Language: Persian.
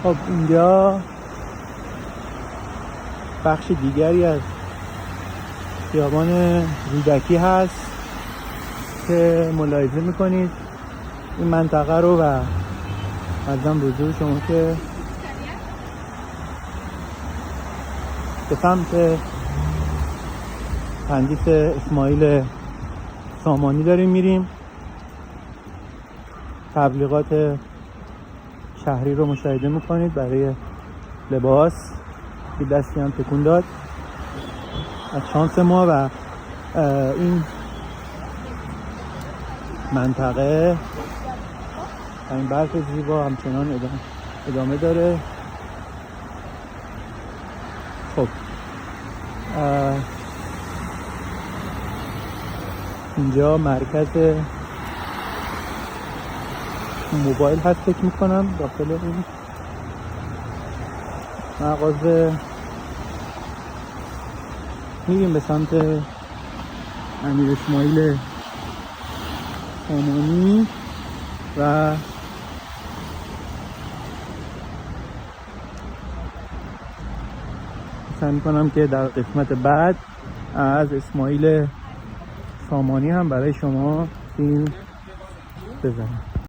خب اینجا بخش دیگری از خیابان رودکی هست که ملاحظه میکنید این منطقه رو و ارزم به حضور شما که به سمت تندیس اسماعیل سامانی داریم میریم. تبلیغات شهری رو مشاهده میکنید برای لباس که دستی هم تکون داد از شانس ما و این منطقه این برف زیبا همچنان ادامه داره. خب اینجا مرکز موبایل هست فکر میکنم داخل این مغازه. میریم به سمت امیر اسماعیل سامانی و سعی میکنم که در قسمت بعد از اسماعیل سامانی هم برای شما فیلم بزنم.